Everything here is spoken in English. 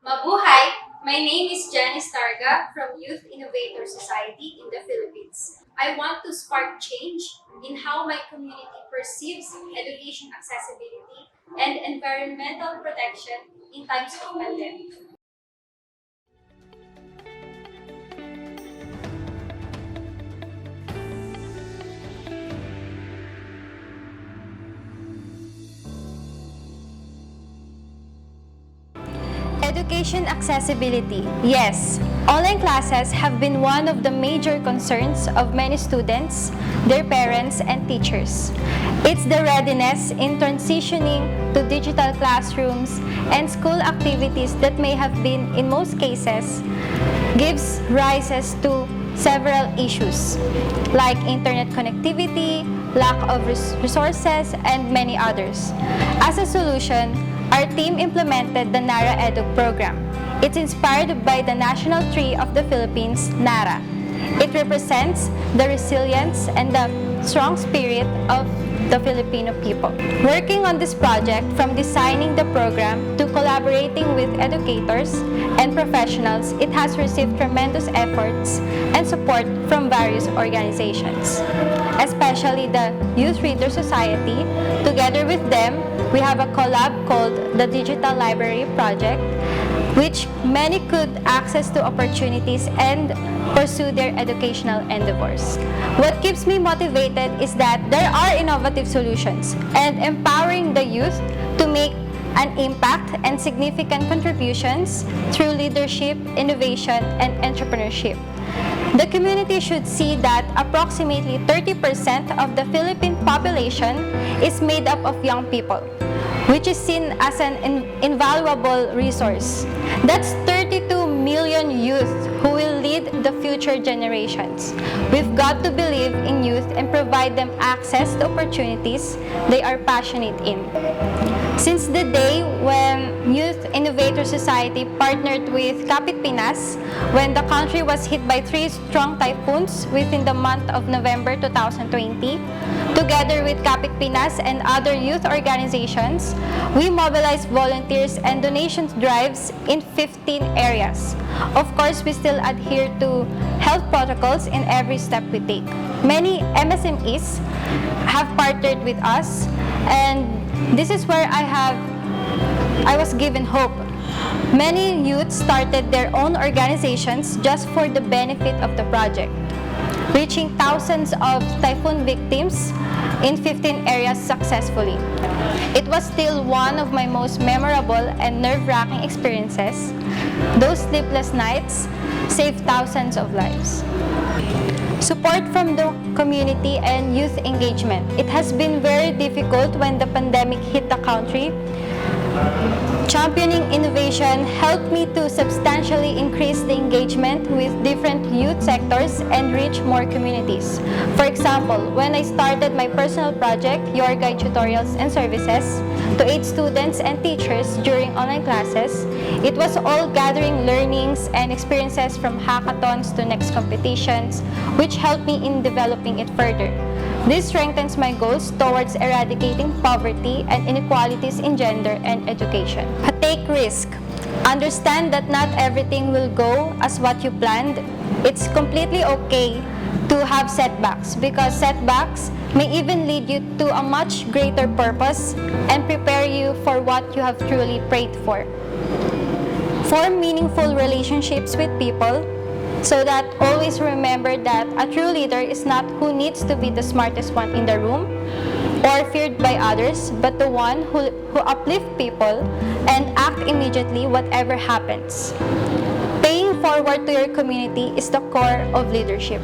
Mabuhay! My name is Janice Targa from Youth Innovator Society in the Philippines. I want to spark change in how my community perceives education accessibility and environmental protection in times of pandemic. Education accessibility. Yes, online classes have been one of the major concerns of many students, their parents, and teachers. It's the readiness in transitioning to digital classrooms and school activities that may have been, in most cases, gives rises to several issues like internet connectivity, lack of resources, and many others. As a solution, our team implemented the NARA Edu program. It's inspired by the national tree of the Philippines, NARA. It represents the resilience and the strong spirit of the Filipino people. Working on this project, from designing the program to collaborating with educators and professionals, it has received tremendous efforts and support from various organizations, especially the Youth Reader Society. Together with them, we have a collab called the Digital Library Project, which many could access to opportunities and pursue their educational endeavors. What keeps me motivated is that there are innovative solutions and empowering the youth to make an impact and significant contributions through leadership, innovation, and entrepreneurship. The community should see that approximately 30% of the Philippine population is made up of young people, which is seen as an invaluable resource. That's 32 million youth who will lead the future generations. We've got to believe in youth and provide them access to opportunities they are passionate in. Since the day when Youth Innovator Society partnered with Kapit Pinas, when the country was hit by 3 strong typhoons within the month of November 2020, together with Kapit Pinas and other youth organizations, we mobilized volunteers and donations drives in 15 areas. Of course, we still adhere to health protocols in every step we take. Many MSMEs have partnered with us, and this is where I was given hope. Many youth started their own organizations just for the benefit of the project, reaching thousands of typhoon victims in 15 areas successfully. It was still one of my most memorable and nerve-wracking experiences. Those sleepless nights saved thousands of lives. Support from the community and youth engagement. It has been very difficult when the pandemic hit the country. Championing innovation helped me to substantially increase the engagement with different youth sectors and reach more communities. For example, when I started my personal project, Your Guide Tutorials and Services, to aid students and teachers during online classes, it was all gathering learnings and experiences from hackathons to next competitions, which helped me in developing it further. This strengthens my goals towards eradicating poverty and inequalities in gender and education. Take risk. Understand that not everything will go as what you planned. It's completely okay to have setbacks, because setbacks may even lead you to a much greater purpose and prepare you for what you have truly prayed for. Form meaningful relationships with people, so that always remember that a true leader is not who needs to be the smartest one in the room or feared by others, but the one who uplifts people and act immediately whatever happens. Paying forward to your community is the core of leadership.